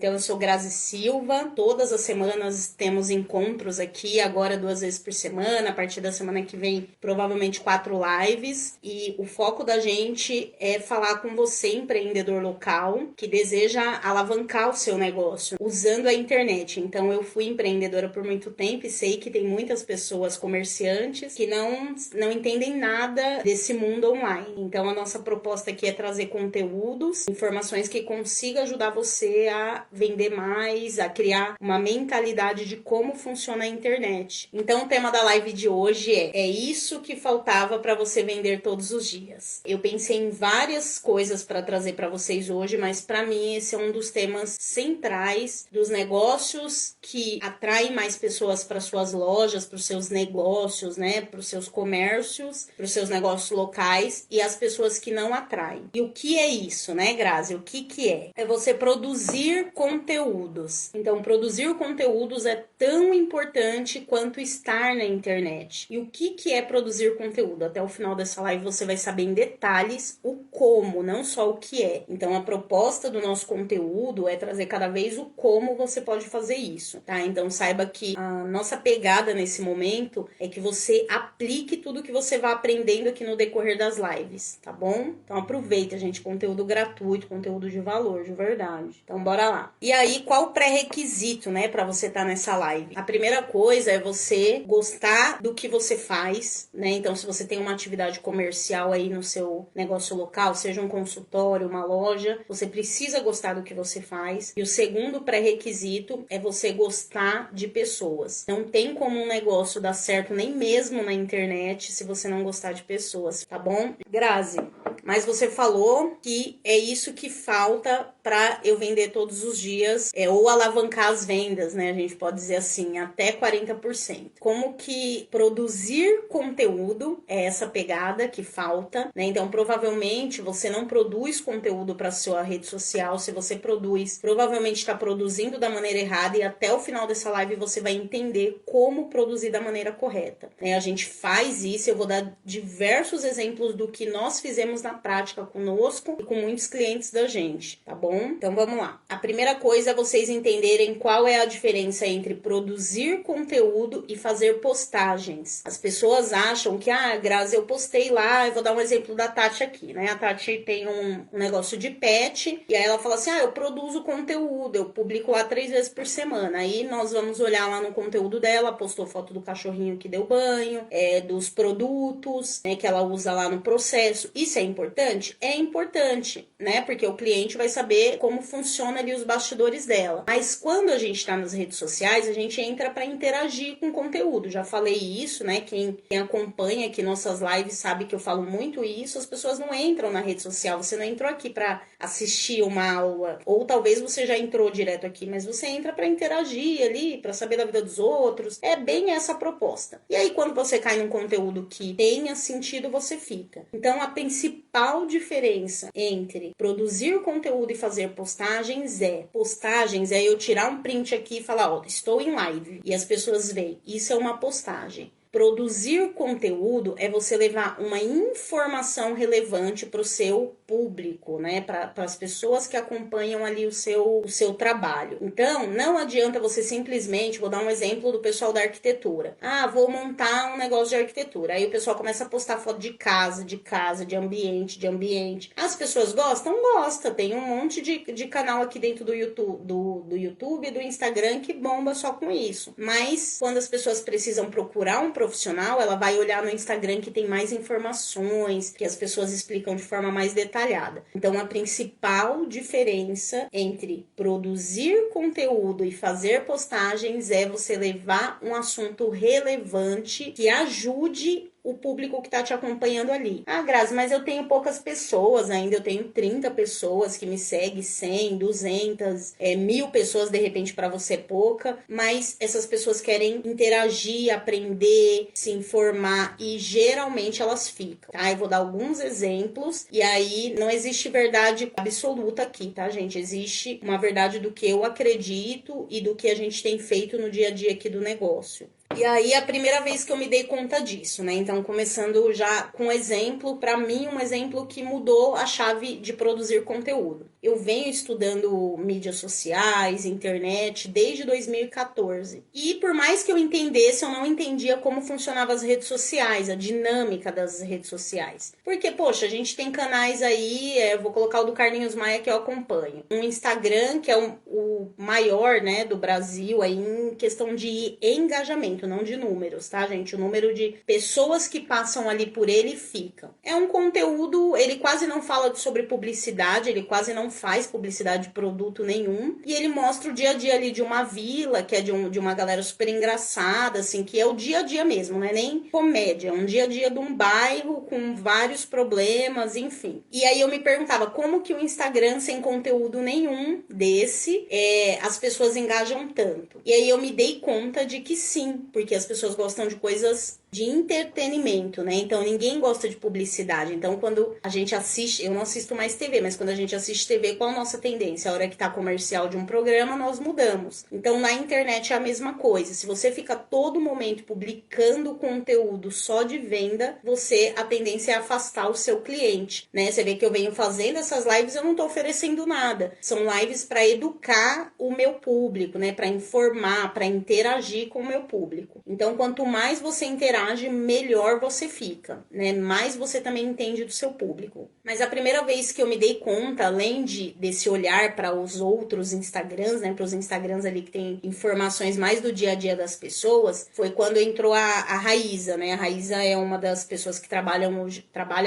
Então, eu sou Grazi Silva. Todas as semanas temos encontros aqui, agora 2 vezes por semana. A partir da semana que vem, provavelmente 4 lives. E o foco da gente é falar com você, empreendedor local, que deseja alavancar o seu negócio usando a internet. Então, eu fui empreendedora por muito tempo e sei que tem muitas pessoas comerciantes que não entendem nada desse mundo online. Então, a nossa proposta aqui é trazer conteúdos, informações que consiga ajudar você a vender mais, a criar uma mentalidade de como funciona a internet. Então, o tema da live de hoje é isso que faltava para você vender todos os dias. Eu pensei em várias coisas para trazer para vocês hoje, mas para mim esse é um dos temas centrais dos negócios que atraem mais pessoas para suas lojas, para os seus negócios, né, para os seus comércios, para os seus negócios locais, e as pessoas que não atraem. E o que é isso, né, Grazi? O que é? É você produzir conteúdos. Então, produzir conteúdos é tão importante quanto estar na internet. E o que é produzir conteúdo? Até o final dessa live você vai saber em detalhes o como, não só o que é. Então, a proposta do nosso conteúdo é trazer cada vez o como você pode fazer isso, tá? Então, saiba que a nossa pegada nesse momento é que você aplique tudo que você vai aprendendo aqui no decorrer das lives, tá bom? Então, aproveita, gente, conteúdo gratuito, conteúdo de valor, de verdade. Então, bora lá. E aí, qual o pré-requisito, né, pra você estar nessa live? A primeira coisa é você gostar do que você faz, né? Então, se você tem uma atividade comercial aí no seu negócio local, seja um consultório, uma loja, você precisa gostar do que você faz. E o segundo pré-requisito é você gostar de pessoas. Não tem como um negócio dar certo nem mesmo na internet se você não gostar de pessoas, tá bom? Grazi, mas você falou que é isso que falta para eu vender todos os dias, ou alavancar as vendas, né? A gente pode dizer assim, até 40%. Como que produzir conteúdo é essa pegada que falta, né? Então, provavelmente, você não produz conteúdo para sua rede social. Se você produz, provavelmente está produzindo da maneira errada, e até o final dessa live você vai entender como produzir da maneira correta, né? A gente faz isso, eu vou dar diversos exemplos do que nós fizemos na prática conosco e com muitos clientes da gente, tá bom? Então vamos lá. A primeira coisa é vocês entenderem qual é a diferença entre produzir conteúdo e fazer postagens. As pessoas acham que, Grazi, eu postei lá, eu vou dar um exemplo da Tati aqui, né? A Tati tem um negócio de pet, e aí ela fala assim, eu produzo conteúdo, eu publico lá 3 vezes por semana. Aí nós vamos olhar lá no conteúdo dela, postou foto do cachorrinho que deu banho, dos produtos, né, que ela usa lá no processo. Isso é importante? É importante, né? Porque o cliente vai saber como funciona ali os bastidores dela. Mas quando a gente tá nas redes sociais, a gente entra para interagir com o conteúdo. Já falei isso, né? Quem acompanha aqui nossas lives sabe que eu falo muito isso. As pessoas não entram na rede social. Você não entrou aqui para assistir uma aula, ou talvez você já entrou direto aqui, mas você entra para interagir ali, para saber da vida dos outros. É bem essa a proposta. E aí, quando você cai num conteúdo que tenha sentido, você fica. Então, a principal diferença entre produzir conteúdo e fazer postagens é eu tirar um print aqui e falar, estou em live, e as pessoas veem, isso é uma postagem. Produzir conteúdo é você levar uma informação relevante para o seu público, né? Para as pessoas que acompanham ali o seu trabalho. Então, não adianta você simplesmente, vou dar um exemplo do pessoal da arquitetura. Vou montar um negócio de arquitetura. Aí o pessoal começa a postar foto de casa, de ambiente. As pessoas gostam? Gosta. Tem um monte de canal aqui dentro do YouTube e do Instagram que bomba só com isso. Mas, quando as pessoas precisam procurar um profissional, ela vai olhar no Instagram que tem mais informações, que as pessoas explicam de forma mais detalhada. Então, a principal diferença entre produzir conteúdo e fazer postagens é você levar um assunto relevante que ajude o público que está te acompanhando ali. Grazi, mas eu tenho poucas pessoas ainda, eu tenho 30 pessoas que me seguem, 100, 200, 1000 pessoas, de repente para você é pouca, mas essas pessoas querem interagir, aprender, se informar, e geralmente elas ficam, tá? Eu vou dar alguns exemplos, e aí não existe verdade absoluta aqui, tá, gente? Existe uma verdade do que eu acredito e do que a gente tem feito no dia a dia aqui do negócio. E aí, a primeira vez que eu me dei conta disso, né? Então, começando já com um exemplo, para mim, um exemplo que mudou a chave de produzir conteúdo. eu venho estudando mídias sociais, internet, desde 2014. E por mais que eu entendesse, eu não entendia como funcionavam as redes sociais, a dinâmica das redes sociais. Porque, poxa, a gente tem canais aí, eu vou colocar o do Carlinhos Maia que eu acompanho. Um Instagram, que é o maior, né, do Brasil aí em questão de engajamento, não de números, tá, gente? O número de pessoas que passam ali por ele e ficam. É um conteúdo, ele quase não fala sobre publicidade, ele quase não faz publicidade de produto nenhum, e ele mostra o dia a dia ali de uma vila, que é de uma galera super engraçada, assim, que é o dia a dia mesmo, não é nem comédia, é um dia a dia de um bairro com vários problemas, enfim. E aí eu me perguntava, como que o Instagram, sem conteúdo nenhum desse, as pessoas engajam tanto? E aí eu me dei conta de que sim, porque as pessoas gostam de coisas de entretenimento, né? Então ninguém gosta de publicidade. Então quando a gente assiste, eu não assisto mais TV, mas quando a gente assiste TV, qual a nossa tendência? A hora que tá comercial de um programa, nós mudamos. Então na internet é a mesma coisa. Se você fica todo momento publicando conteúdo só de venda, a tendência é afastar o seu cliente, né? Você vê que eu venho fazendo essas lives, eu não tô oferecendo nada. São lives para educar o meu público, né? Para informar, para interagir com o meu público. Então quanto mais você interage, melhor você fica, né? Mais você também entende do seu público. Mas a primeira vez que eu me dei conta, além desse olhar para os outros Instagrams, né? Para os Instagrams ali que tem informações mais do dia a dia das pessoas, foi quando entrou a Raíza, né? A Raíza é uma das pessoas que trabalha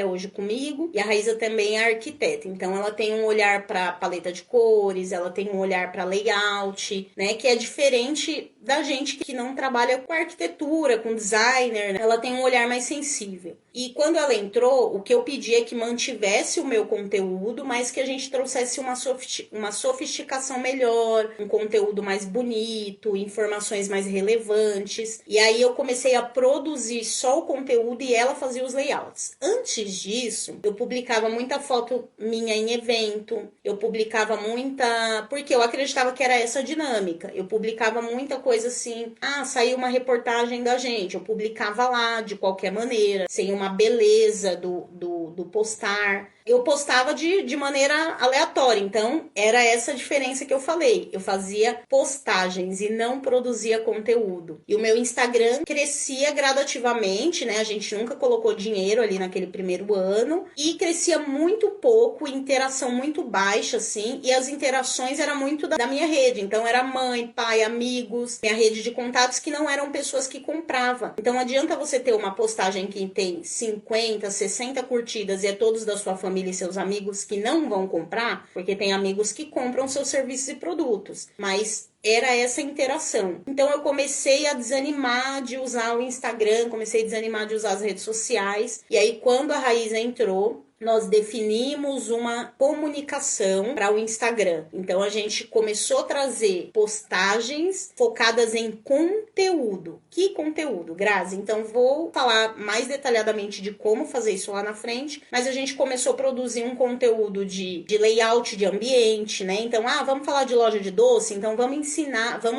hoje comigo, e a Raíza também é arquiteta. Então ela tem um olhar para paleta de cores, ela tem um olhar para layout, né? Que é diferente da gente que não trabalha com arquitetura, com designer, né? Ela tem um olhar mais sensível. E quando ela entrou, o que eu pedi é que mantivesse o meu conteúdo, mas que a gente trouxesse uma sofisticação melhor, um conteúdo mais bonito, informações mais relevantes. E aí eu comecei a produzir só o conteúdo e ela fazia os layouts. Antes disso, eu publicava muita foto minha em evento, eu publicava muita... porque eu acreditava que era essa dinâmica. Eu publicava muita coisa assim, saiu uma reportagem da gente, eu publicava lá de qualquer maneira, sem uma beleza do postar. Eu postava de maneira aleatória, então era essa a diferença que eu falei. Eu fazia postagens e não produzia conteúdo. E o meu Instagram crescia gradativamente, né? A gente nunca colocou dinheiro ali naquele primeiro ano, e crescia muito pouco, interação muito baixa, assim, e as interações eram muito da minha rede. Então era mãe, pai, amigos, minha rede de contatos que não eram pessoas que compravam. Então adianta você ter uma postagem que tem 50, 60 curtidas e é todos da sua família e seus amigos que não vão comprar, porque tem amigos que compram seus serviços e produtos, mas era essa interação. Então eu comecei a desanimar de usar o Instagram, comecei a desanimar de usar as redes sociais, e aí quando a Raíza entrou, nós definimos uma comunicação para o Instagram. Então a gente começou a trazer postagens focadas em conteúdo. Que conteúdo, Grazi? Então vou falar mais detalhadamente de como fazer isso lá na frente, mas a gente começou a produzir um conteúdo de layout de ambiente, né? Então, vamos falar de loja de doce, então vamos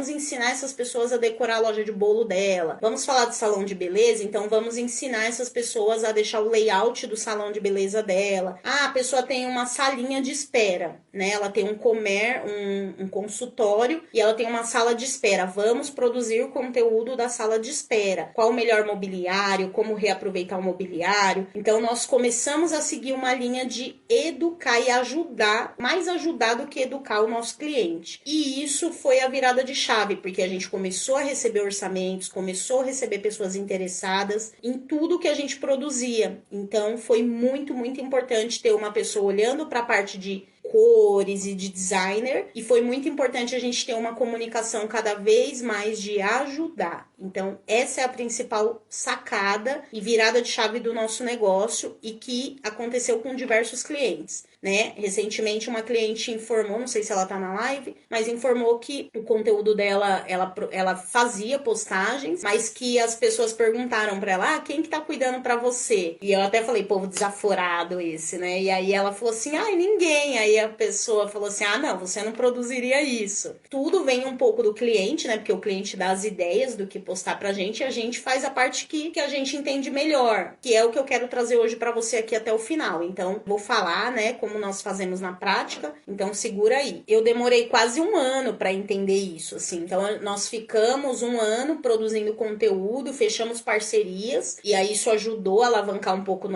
ensinar essas pessoas a decorar a loja de bolo dela. Vamos falar de salão de beleza, então vamos ensinar essas pessoas a deixar o layout do salão de beleza dela. A pessoa tem uma salinha de espera, né? Ela tem um consultório e ela tem uma sala de espera. Vamos produzir o conteúdo da sala de espera. Qual o melhor mobiliário, como reaproveitar o mobiliário. Então nós começamos a seguir uma linha de educar e ajudar, mais ajudar do que educar o nosso cliente. E isso foi a virada de chave, porque a gente começou a receber orçamentos, começou a receber pessoas interessadas em tudo que a gente produzia. Então foi muito, muito importante ter uma pessoa olhando para a parte de cores e de designer, e foi muito importante a gente ter uma comunicação cada vez mais de ajudar. Então essa é a principal sacada e virada de chave do nosso negócio, e que aconteceu com diversos clientes, né? Recentemente uma cliente informou, não sei se ela tá na live, mas informou que o conteúdo dela, ela fazia postagens, mas que as pessoas perguntaram pra ela, quem que tá cuidando pra você? E eu até falei, povo desaforado esse, né? E aí ela falou assim, ninguém. Aí a pessoa falou assim, não, você não produziria isso. Tudo vem um pouco do cliente, né? Porque o cliente dá as ideias do que postar pra gente, e a gente faz a parte que a gente entende melhor, que é o que eu quero trazer hoje pra você aqui até o final. Então, vou falar, né, como como nós fazemos na prática, então segura aí. Eu demorei quase um ano para entender isso, assim. Então nós ficamos um ano produzindo conteúdo, fechamos parcerias, e aí isso ajudou a alavancar um pouco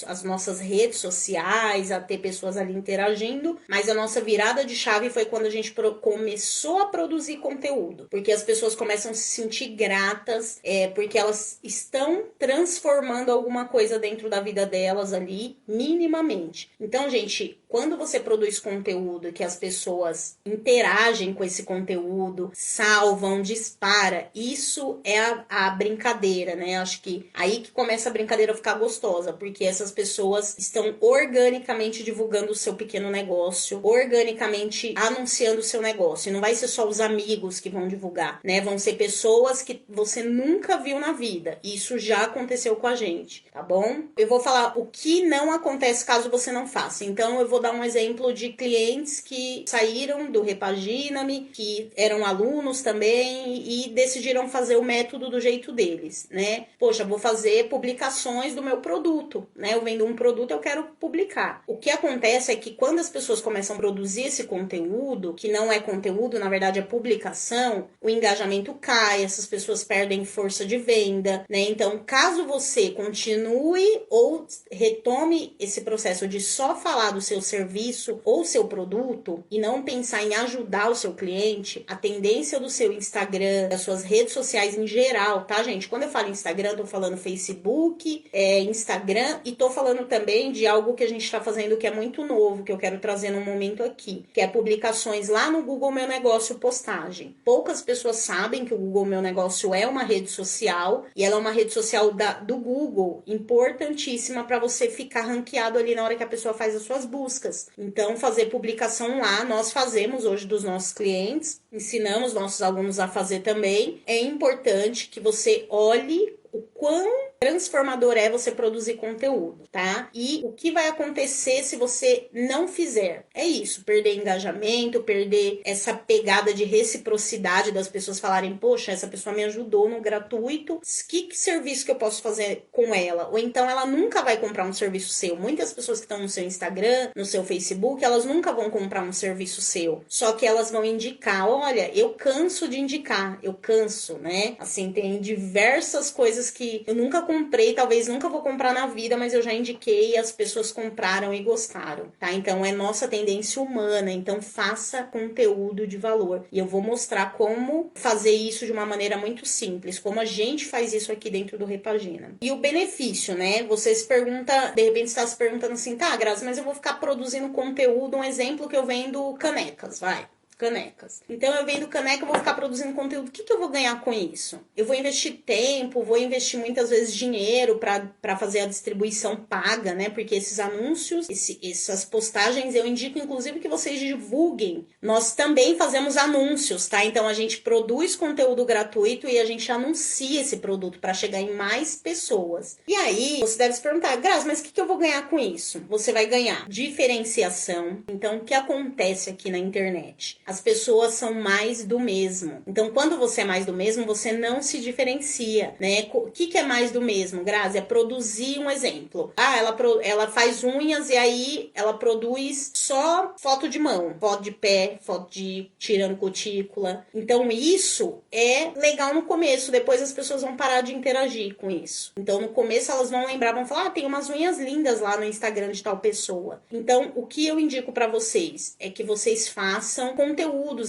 as nossas redes sociais, a ter pessoas ali interagindo, mas a nossa virada de chave foi quando a gente começou a produzir conteúdo, porque as pessoas começam a se sentir gratas, porque elas estão transformando alguma coisa dentro da vida delas ali, minimamente. Então, gente, quando você produz conteúdo que as pessoas interagem com esse conteúdo, salvam, dispara, isso é a brincadeira, né? Acho que aí que começa a brincadeira a ficar gostosa, porque essas pessoas estão organicamente divulgando o seu pequeno negócio, organicamente anunciando o seu negócio. E não vai ser só os amigos que vão divulgar, né? Vão ser pessoas que você nunca viu na vida. Isso já aconteceu com a gente, tá bom? Eu vou falar o que não acontece caso você não faça. Então, eu vou dar um exemplo de clientes que saíram do Repagina-me, que eram alunos também e decidiram fazer o método do jeito deles, né? Poxa, vou fazer publicações do meu produto, né? Eu vendo um produto, eu quero publicar. O que acontece é que quando as pessoas começam a produzir esse conteúdo, que não é conteúdo, na verdade é publicação, o engajamento cai, essas pessoas perdem força de venda, né? Então, caso você continue ou retome esse processo de só falar do seu serviço ou seu produto e não pensar em ajudar o seu cliente, a tendência do seu Instagram, das suas redes sociais em geral, tá, gente? Quando eu falo Instagram, eu tô falando Facebook, Instagram, e tô falando também de algo que a gente tá fazendo que é muito novo, que eu quero trazer num momento aqui, que é publicações lá no Google Meu Negócio, postagem. Poucas pessoas sabem que o Google Meu Negócio é uma rede social, e ela é uma rede social do Google, importantíssima para você ficar ranqueado ali na hora que a pessoa faz as suas buscas. Então, fazer publicação lá, nós fazemos hoje dos nossos clientes, ensinamos nossos alunos a fazer também. É importante que você olhe o quão transformador é você produzir conteúdo, tá? E o que vai acontecer se você não fizer? É isso, perder engajamento, perder essa pegada de reciprocidade das pessoas falarem, poxa, essa pessoa me ajudou no gratuito, que serviço que eu posso fazer com ela? Ou então ela nunca vai comprar um serviço seu. Muitas pessoas que estão no seu Instagram, no seu Facebook, elas nunca vão comprar um serviço seu. Só que elas vão indicar, olha, eu canso de indicar, eu canso, né? Assim, tem diversas coisas que eu nunca comprei, talvez nunca vou comprar na vida, mas eu já indiquei e as pessoas compraram e gostaram, tá? Então é nossa tendência humana, então faça conteúdo de valor. E eu vou mostrar como fazer isso de uma maneira muito simples, como a gente faz isso aqui dentro do Repagina. E o benefício, né? Você se pergunta, de repente está se perguntando assim, tá, Grazi, mas eu vou ficar produzindo conteúdo, um exemplo que eu vendo canecas, vai. Canecas. Então eu vendo caneca, eu vou ficar produzindo conteúdo. O que eu vou ganhar com isso? Eu vou investir tempo, vou investir muitas vezes dinheiro para fazer a distribuição paga, né? Porque esses anúncios, essas postagens, eu indico inclusive que vocês divulguem. Nós também fazemos anúncios, tá? Então a gente produz conteúdo gratuito e a gente anuncia esse produto para chegar em mais pessoas. E aí você deve se perguntar, Grazi, mas o que eu vou ganhar com isso? Você vai ganhar diferenciação. Então o que acontece aqui na internet? As pessoas são mais do mesmo. Então, quando você é mais do mesmo, você não se diferencia, né? O que é mais do mesmo, Grazi? É produzir um exemplo. Ah, ela faz unhas e aí ela produz só foto de mão, foto de pé, foto de tirando cutícula. Então, isso é legal no começo. Depois as pessoas vão parar de interagir com isso. Então, no começo elas vão lembrar, vão falar, tem umas unhas lindas lá no Instagram de tal pessoa. Então, o que eu indico para vocês é que vocês façam conteúdos,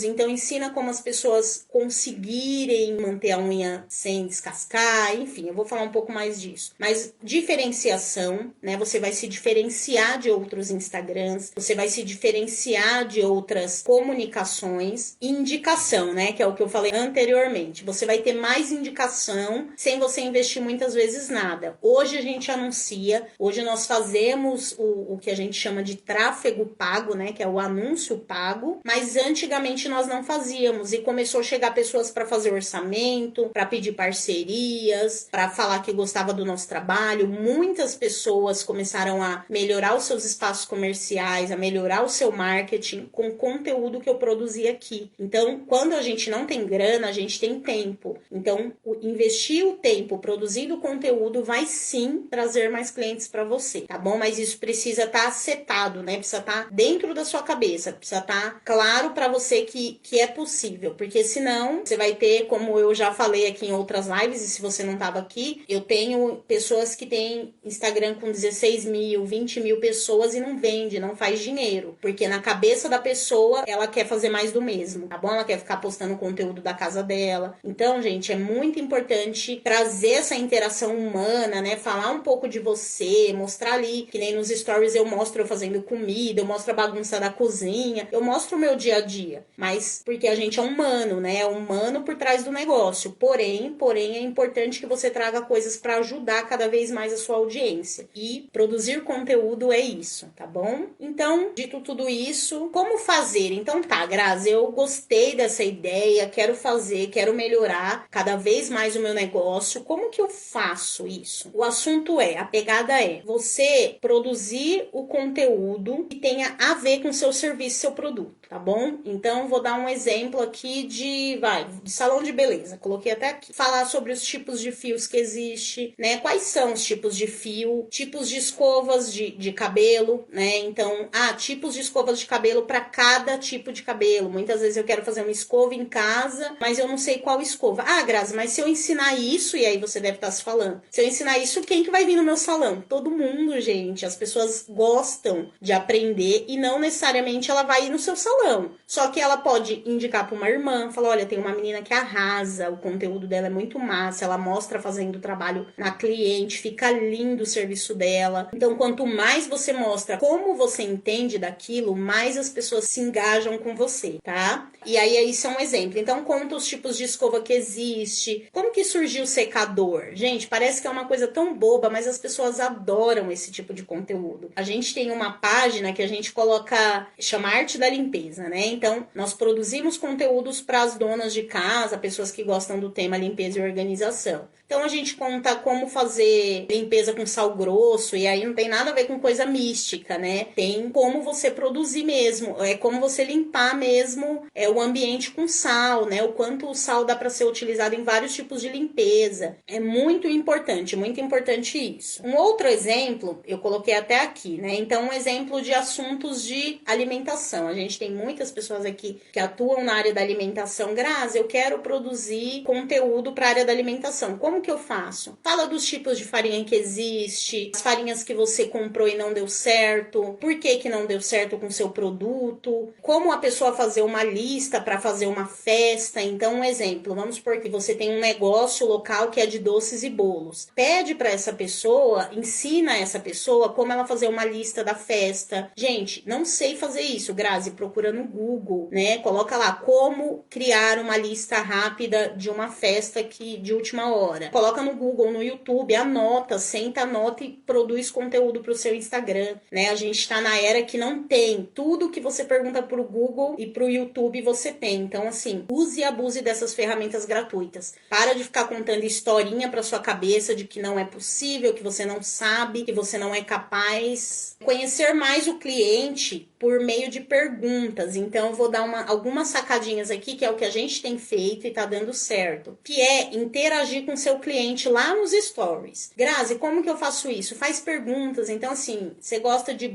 então ensina como as pessoas conseguirem manter a unha sem descascar, enfim, eu vou falar um pouco mais disso. Mas diferenciação, né? Você vai se diferenciar de outros Instagrams, você vai se diferenciar de outras comunicações, indicação, né? Que é o que eu falei anteriormente. Você vai ter mais indicação sem você investir muitas vezes nada. Hoje a gente anuncia, hoje nós fazemos o que a gente chama de tráfego pago, né? Que é o anúncio pago, mas antes antigamente nós não fazíamos, e começou a chegar pessoas para fazer orçamento, para pedir parcerias, para falar que gostava do nosso trabalho. Muitas pessoas começaram a melhorar os seus espaços comerciais, a melhorar o seu marketing com o conteúdo que eu produzi aqui. Então, quando a gente não tem grana, a gente tem tempo. Então, investir o tempo produzindo conteúdo vai sim trazer mais clientes para você, tá bom? Mas isso precisa estar setado, né? Precisa estar dentro da sua cabeça, precisa estar claro para você que é possível, porque senão você vai ter, como eu já falei aqui em outras lives, e se você não estava aqui, eu tenho pessoas que têm Instagram com 16 mil, 20 mil pessoas e não vende, não faz dinheiro, porque na cabeça da pessoa ela quer fazer mais do mesmo, tá bom? Ela quer ficar postando conteúdo da casa dela. Então, gente, é muito importante trazer essa interação humana, né? Falar um pouco de você, mostrar ali, que nem nos stories eu mostro eu fazendo comida, eu mostro a bagunça da cozinha, eu mostro o meu dia a dia, mas porque a gente é humano, né? É humano por trás do negócio. Porém, é importante que você traga coisas para ajudar cada vez mais a sua audiência. E produzir conteúdo é isso, tá bom? Então, dito tudo isso, como fazer? Então tá, Grazi, eu gostei dessa ideia, quero fazer, quero melhorar cada vez mais o meu negócio. Como que eu faço isso? O assunto a pegada é você produzir o conteúdo que tenha a ver com seu serviço, seu produto, tá bom? Então, vou dar um exemplo aqui de salão de beleza. Coloquei até aqui. Falar sobre os tipos de fios que existe, né? Quais são os tipos de fio, tipos de escovas de cabelo, né? Então, tipos de escovas de cabelo para cada tipo de cabelo. Muitas vezes eu quero fazer uma escova em casa, mas eu não sei qual escova. Grazi, mas se eu ensinar isso, e aí você deve estar se falando, se eu ensinar isso, quem que vai vir no meu salão? Todo mundo, gente. As pessoas gostam de aprender e não necessariamente ela vai ir no seu salão. Só que ela pode indicar para uma irmã, falar, olha, tem uma menina que arrasa, o conteúdo dela é muito massa, ela mostra fazendo o trabalho na cliente, fica lindo o serviço dela. Então, quanto mais você mostra como você entende daquilo, mais as pessoas se engajam com você, tá? E aí, isso é um exemplo. Então, conta os tipos de escova que existe. Como que surgiu o secador? Gente, parece que é uma coisa tão boba, mas as pessoas adoram esse tipo de conteúdo. A gente tem uma página que a gente coloca, chama Arte da Limpeza, né? Então, nós produzimos conteúdos para as donas de casa, pessoas que gostam do tema limpeza e organização. Então, a gente conta como fazer limpeza com sal grosso, e aí não tem nada a ver com coisa mística, né? Tem como você produzir mesmo, é como você limpar mesmo o ambiente com sal, né? O quanto o sal dá para ser utilizado em vários tipos de limpeza. É muito importante isso. Um outro exemplo, eu coloquei até aqui, né? Então, um exemplo de assuntos de alimentação. A gente tem muitas pessoas aqui que atuam na área da alimentação. Grazi, eu quero produzir conteúdo para a área da alimentação. Como que eu faço? Fala dos tipos de farinha que existe, as farinhas que você comprou e não deu certo, por que não deu certo com o seu produto, como a pessoa fazer uma lista para fazer uma festa. Então, um exemplo, vamos supor que você tem um negócio local que é de doces e bolos. Pede para essa pessoa, ensina essa pessoa como ela fazer uma lista da festa. Gente, não sei fazer isso, Grazi, procura no Google, né? Coloca lá como criar uma lista rápida de uma festa de última hora. Coloca no Google, no YouTube, anota e produz conteúdo para o seu Instagram, né? A gente está na era que não tem. Tudo que você pergunta pro Google e pro YouTube você tem. Então, assim, use e abuse dessas ferramentas gratuitas. Para de ficar contando historinha para sua cabeça de que não é possível, que você não sabe, que você não é capaz. Conhecer mais o cliente por meio de perguntas. Então, eu vou dar algumas sacadinhas aqui, que é o que a gente tem feito e tá dando certo, que é interagir com seu cliente lá nos stories. Grazi, como que eu faço isso? Faz perguntas. Então, assim, você gosta de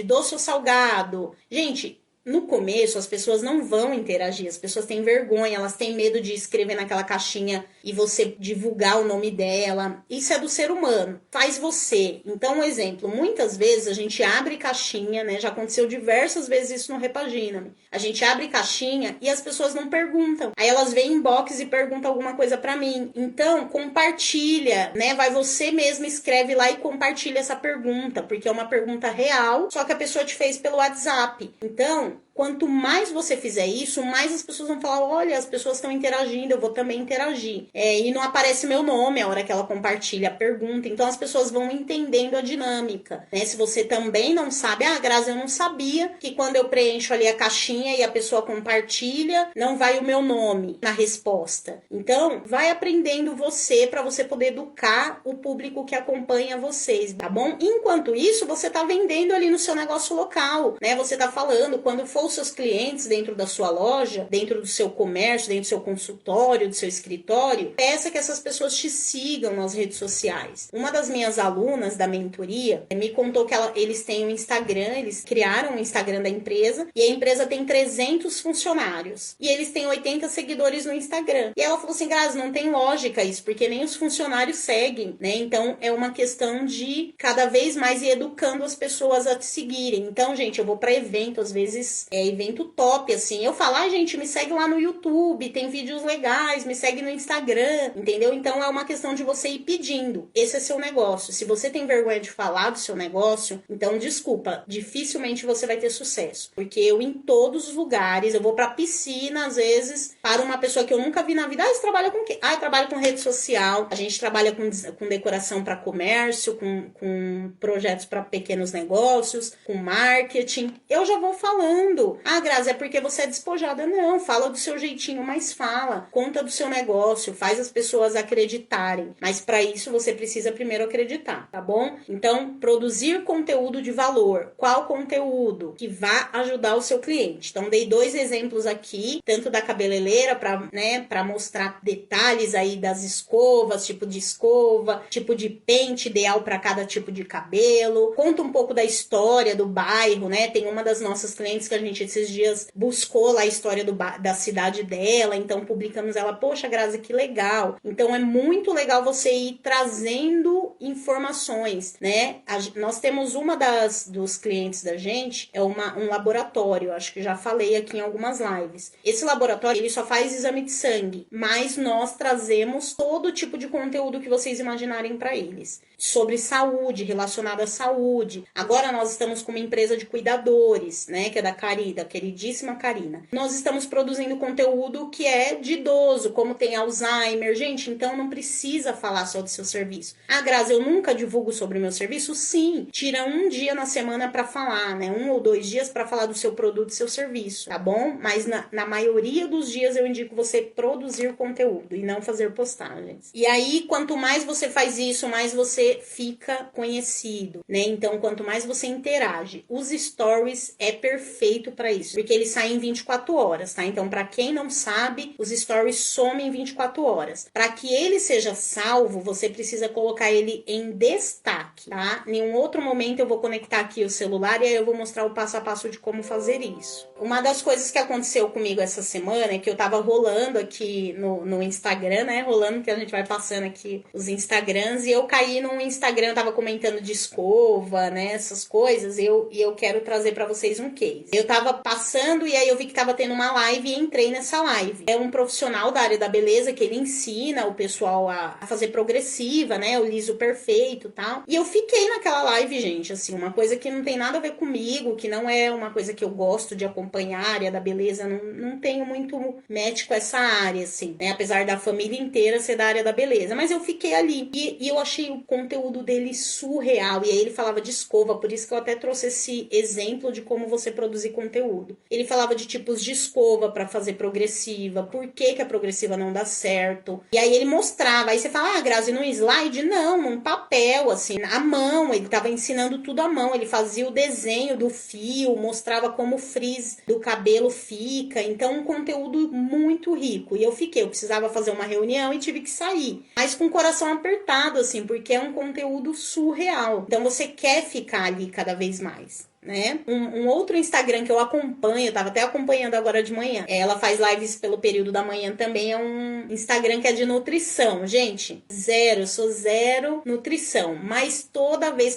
doce ou salgado? Gente, no começo, as pessoas não vão interagir, as pessoas têm vergonha, elas têm medo de escrever naquela caixinha e você divulgar o nome dela. Isso é do ser humano. Faz você. Então, um exemplo, muitas vezes a gente abre caixinha, né? Já aconteceu diversas vezes isso no Repagina-me. A gente abre caixinha e as pessoas não perguntam. Aí elas vêm inbox e perguntam alguma coisa pra mim. Então, compartilha, né? Vai você mesmo, escreve lá e compartilha essa pergunta, porque é uma pergunta real, só que a pessoa te fez pelo WhatsApp. Então, quanto mais você fizer isso, mais as pessoas vão falar, olha, as pessoas estão interagindo, eu vou também interagir. E não aparece meu nome a hora que ela compartilha a pergunta, então as pessoas vão entendendo a dinâmica, né? Se você também não sabe, Grazi, eu não sabia que quando eu preencho ali a caixinha e a pessoa compartilha, não vai o meu nome na resposta. Então, vai aprendendo você para você poder educar o público que acompanha vocês, tá bom? Enquanto isso, você tá vendendo ali no seu negócio local, né? Você tá falando, quando for os seus clientes dentro da sua loja, dentro do seu comércio, dentro do seu consultório, do seu escritório, peça que essas pessoas te sigam nas redes sociais. Uma das minhas alunas da mentoria me contou que eles têm um Instagram, eles criaram um Instagram da empresa e a empresa tem 300 funcionários e eles têm 80 seguidores no Instagram. E ela falou assim, Grazi, não tem lógica isso, porque nem os funcionários seguem, né? Então é uma questão de cada vez mais ir educando as pessoas a te seguirem. Então, gente, eu vou pra evento, às vezes é evento top, assim. Eu falo, gente, me segue lá no YouTube, tem vídeos legais, me segue no Instagram, entendeu? Então é uma questão de você ir pedindo. Esse é seu negócio. Se você tem vergonha de falar do seu negócio, então desculpa, dificilmente você vai ter sucesso. Porque eu em todos os lugares, eu vou pra piscina, às vezes, para uma pessoa que eu nunca vi na vida. Você trabalha com o quê? Eu trabalho com rede social, a gente trabalha com decoração para comércio, com projetos para pequenos negócios, com marketing. Eu já vou falando. Grazi, é porque você é despojada. Não, fala do seu jeitinho, mas fala. Conta do seu negócio, faz as pessoas acreditarem. Mas para isso você precisa primeiro acreditar, tá bom? Então, produzir conteúdo de valor. Qual conteúdo que vá ajudar o seu cliente? Então, dei 2 exemplos aqui, tanto da cabeleireira para mostrar detalhes aí das escovas, tipo de escova, tipo de pente ideal para cada tipo de cabelo. Conta um pouco da história do bairro, né? Tem uma das nossas clientes que a gente esses dias buscou lá a história da cidade dela, então publicamos ela, poxa, Grazi, que legal. Então é muito legal você ir trazendo informações, né? Nós temos dos clientes da gente, é um laboratório, acho que já falei aqui em algumas lives. Esse laboratório, ele só faz exame de sangue, mas nós trazemos todo tipo de conteúdo que vocês imaginarem para eles. Sobre saúde, relacionado à saúde. Agora nós estamos com uma empresa de cuidadores, né, que é da queridíssima Karina. Nós estamos produzindo conteúdo que é de idoso, como tem Alzheimer. Gente, então não precisa falar só do seu serviço. Grazi, eu nunca divulgo sobre o meu serviço? Sim. Tira um dia na semana para falar, né, 1 ou 2 dias para falar do seu produto e seu serviço, tá bom? Mas na maioria dos dias eu indico você produzir conteúdo e não fazer postagens. E aí, quanto mais você faz isso, mais você fica conhecido, né? Então, quanto mais você interage, os stories é perfeito para isso, porque eles saem em 24 horas, tá? Então, para quem não sabe, os stories somem em 24 horas. Para que ele seja salvo, você precisa colocar ele em destaque, tá? Em um outro momento eu vou conectar aqui o celular e aí eu vou mostrar o passo a passo de como fazer isso. Uma das coisas que aconteceu comigo essa semana é que eu tava rolando aqui no Instagram, né? Rolando, que a gente vai passando aqui os Instagrams, e eu caí num Instagram, eu tava comentando de escova, né? Essas coisas, e eu quero trazer pra vocês um case. Eu tava passando e aí eu vi que tava tendo uma live e entrei nessa live. É um profissional da área da beleza que ele ensina o pessoal a fazer progressiva, né? O liso perfeito e tal. E eu fiquei naquela live, gente, assim, uma coisa que não tem nada a ver comigo, que não é uma coisa que eu gosto de acompanhar, a área da beleza, não tenho muito match com essa área, assim, né? Apesar da família inteira ser da área da beleza. Mas eu fiquei ali e eu achei o conteúdo dele surreal. E aí ele falava de escova, por isso que eu até trouxe esse exemplo de como você produzir conteúdo. Ele falava de tipos de escova para fazer progressiva, por que a progressiva não dá certo. E aí ele mostrava, aí você fala, Grazi, num slide? Não, num papel, assim, à mão. Ele tava ensinando tudo à mão, ele fazia o desenho do fio, mostrava como o frizz do cabelo fica. Então, um conteúdo muito rico. E eu precisava fazer uma reunião e tive que sair. Mas com o coração apertado, assim, porque é um conteúdo surreal. Então, você quer ficar ali cada vez mais, né? Um outro Instagram que eu acompanho, eu tava até acompanhando agora de manhã, ela faz lives pelo período da manhã também, é um Instagram que é de nutrição. Gente, eu sou zero nutrição, mas toda vez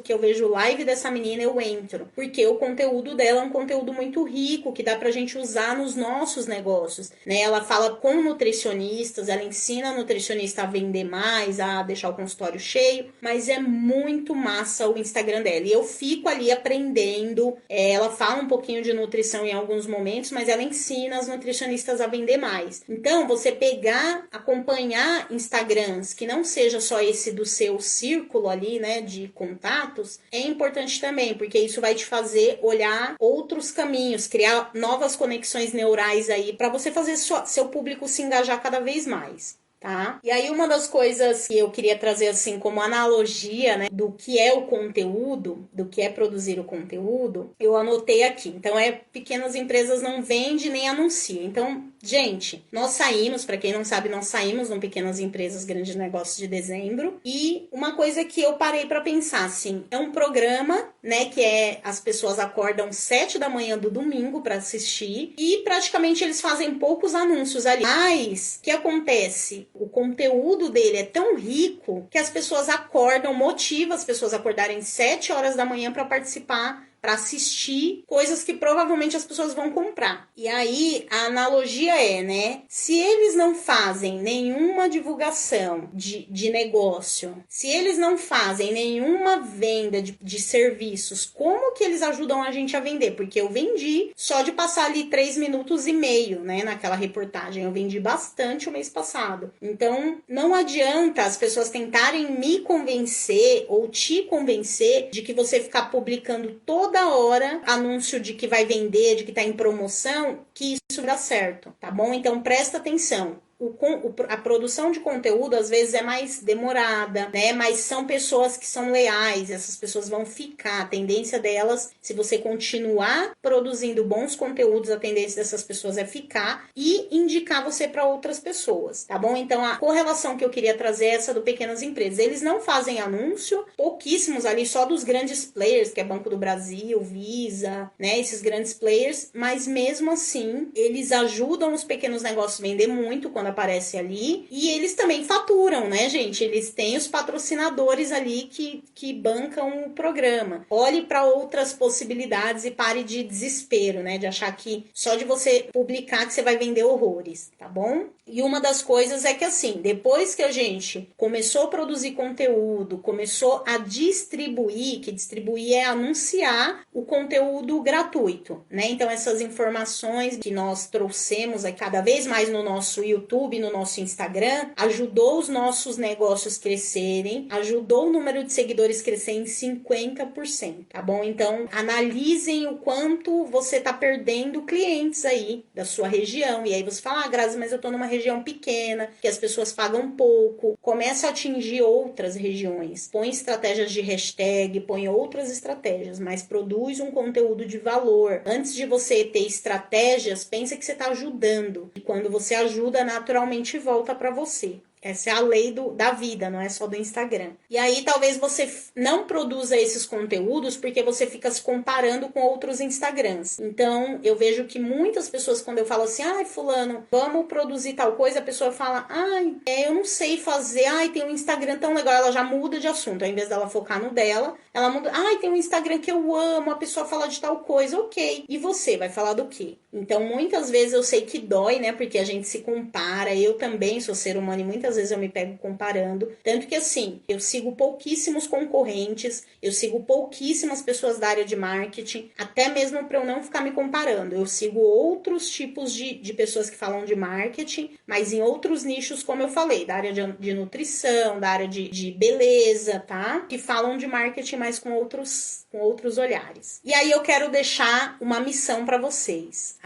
que eu vejo live dessa menina, eu entro, porque o conteúdo dela é um conteúdo muito rico, que dá pra gente usar nos nossos negócios, né? Ela fala com nutricionistas, ela ensina a nutricionista a vender mais, a deixar o consultório cheio, mas é muito massa o Instagram dela, e eu fico ali aprendendo aprendendo. Ela fala um pouquinho de nutrição em alguns momentos, mas ela ensina as nutricionistas a vender mais. Então, você pegar, acompanhar Instagrams que não seja só esse do seu círculo ali, né, de contatos, é importante também, porque isso vai te fazer olhar outros caminhos, criar novas conexões neurais aí, para você fazer seu público se engajar cada vez mais. Tá? E aí uma das coisas que eu queria trazer assim como analogia, né, do que é o conteúdo, do que é produzir o conteúdo, eu anotei aqui. Então pequenas empresas não vendem nem anunciam. Então, gente, nós saímos, para quem não sabe, nós saímos no Pequenas Empresas Grandes Negócios de dezembro, e uma coisa que eu parei para pensar assim, é um programa, né, que as pessoas acordam 7 da manhã do domingo para assistir e praticamente eles fazem poucos anúncios ali. Mas o que acontece? O conteúdo dele é tão rico que as pessoas acordam, motiva as pessoas a acordarem 7 horas da manhã para participar, para assistir coisas que provavelmente as pessoas vão comprar. E aí a analogia é, né? Se eles não fazem nenhuma divulgação de negócio, se eles não fazem nenhuma venda de serviços, como que eles ajudam a gente a vender? Porque eu vendi só de passar ali 3,5 minutos, né? Naquela reportagem. Eu vendi bastante o mês passado. Então, não adianta as pessoas tentarem me convencer ou te convencer de que você ficar publicando toda hora anúncio de que vai vender, de que tá em promoção, que isso dá certo, tá bom? Então presta atenção. A produção de conteúdo às vezes é mais demorada, né? Mas são pessoas que são leais, essas pessoas vão ficar. A tendência delas, se você continuar produzindo bons conteúdos, a tendência dessas pessoas é ficar e indicar você para outras pessoas, tá bom? Então a correlação que eu queria trazer é essa do pequenas empresas. Eles não fazem anúncio, pouquíssimos ali, só dos grandes players, que é Banco do Brasil, Visa, né? Esses grandes players, mas mesmo assim, eles ajudam os pequenos negócios a vender muito quando aparece ali, e eles também faturam, né, gente? Eles têm os patrocinadores ali que bancam o programa. Olhe para outras possibilidades e pare de desespero, né, de achar que só de você publicar que você vai vender horrores, tá bom? E uma das coisas é que assim, depois que a gente começou a produzir conteúdo, começou a distribuir, que distribuir é anunciar o conteúdo gratuito, né? Então essas informações que nós trouxemos aqui cada vez mais no nosso YouTube, no nosso Instagram, ajudou os nossos negócios crescerem, ajudou o número de seguidores crescer em 50%, tá bom? Então, analisem o quanto você tá perdendo clientes aí da sua região. E aí você fala, Grazi, mas eu tô numa região pequena, que as pessoas pagam pouco. Começa a atingir outras regiões. Põe estratégias de hashtag, põe outras estratégias, mas produz um conteúdo de valor. Antes de você ter estratégias, pensa que você tá ajudando. E quando você ajuda, naturalmente volta para você. Essa é a lei da vida, não é só do Instagram. E aí talvez você não produza esses conteúdos porque você fica se comparando com outros Instagrams. Então eu vejo que muitas pessoas, quando eu falo assim, ai fulano, vamos produzir tal coisa, a pessoa fala, ai, eu não sei fazer, ai, tem um Instagram tão legal, ela já muda de assunto. Ao invés dela focar no dela, ela muda, ai, tem um Instagram que eu amo, a pessoa fala de tal coisa, ok. E você vai falar do quê? Então muitas vezes eu sei que dói, né, porque a gente se compara, eu também sou ser humano e muitas vezes eu me pego comparando, tanto que assim, eu sigo pouquíssimos concorrentes, eu sigo pouquíssimas pessoas da área de marketing, até mesmo para eu não ficar me comparando, eu sigo outros tipos de pessoas que falam de marketing, mas em outros nichos, como eu falei, da área de nutrição, da área de beleza, tá? Que falam de marketing, mas com outros olhares. E aí eu quero deixar uma missão para vocês.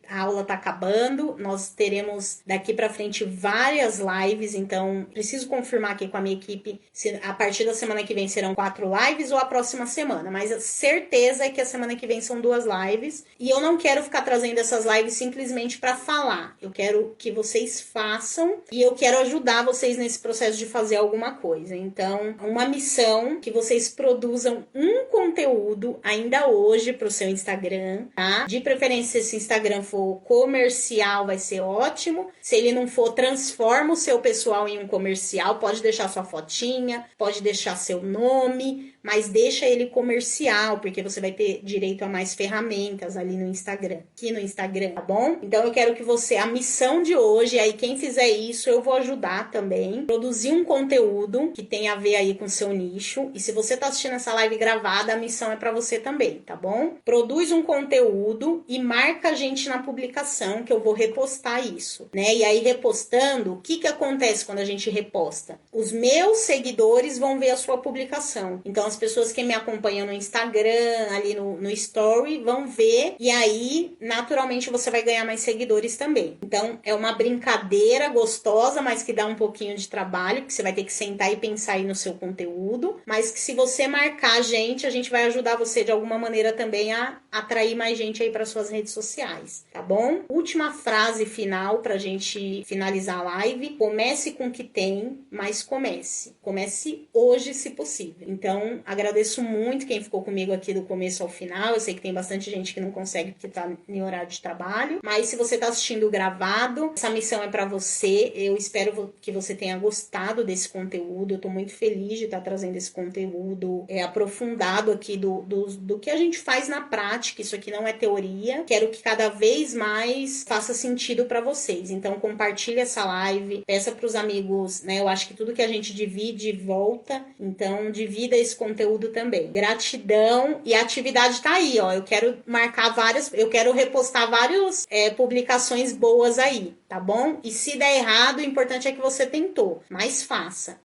A aula tá acabando, nós teremos daqui para frente várias lives, então preciso confirmar aqui com a minha equipe se a partir da semana que vem serão 4 lives ou a próxima semana, mas a certeza é que a semana que vem são 2 lives, e eu não quero ficar trazendo essas lives simplesmente para falar. Eu quero que vocês façam e eu quero ajudar vocês nesse processo de fazer alguma coisa. Então, uma missão que vocês produzam um conteúdo ainda hoje para o seu Instagram, tá? De preferência, se esse Instagram for comercial, vai ser ótimo. Se ele não for, transforma o seu pessoal em um comercial. Pode deixar sua fotinha, pode deixar seu nome, mas deixa ele comercial, porque você vai ter direito a mais ferramentas ali no Instagram, aqui no Instagram, tá bom? Então eu quero que você, a missão de hoje, aí quem fizer isso, eu vou ajudar também, produzir um conteúdo que tem a ver aí com o seu nicho, e se você tá assistindo essa live gravada, a missão é para você também, tá bom? Produz um conteúdo e marca a gente na publicação, que eu vou repostar isso, né? E aí repostando, o que que acontece quando a gente reposta? Os meus seguidores vão ver a sua publicação. Então as pessoas que me acompanham no Instagram, ali no Story, vão ver e aí naturalmente você vai ganhar mais seguidores também. Então é uma brincadeira gostosa, mas que dá um pouquinho de trabalho, que você vai ter que sentar e pensar aí no seu conteúdo, mas que se você marcar a gente vai ajudar você de alguma maneira também a atrair mais gente aí para suas redes sociais, tá bom? Última frase final pra gente finalizar a live: comece com o que tem, mas comece. Comece hoje, se possível. Então, agradeço muito quem ficou comigo aqui do começo ao final. Eu sei que tem bastante gente que não consegue porque tá em horário de trabalho, mas se você tá assistindo gravado, essa missão é para você. Eu espero que você tenha gostado desse conteúdo. Eu tô muito feliz de estar trazendo esse conteúdo aprofundado aqui do que a gente faz na prática. Isso aqui não é teoria. Quero que cada vez mais faça sentido para vocês. Então, compartilhe essa live, peça para os amigos, né? Eu acho que tudo que a gente divide volta. Então, divida esse conteúdo também. Gratidão, e a atividade tá aí, ó. Eu quero marcar eu quero repostar várias publicações boas aí, tá bom? E se der errado, o importante é que você tentou, mas faça.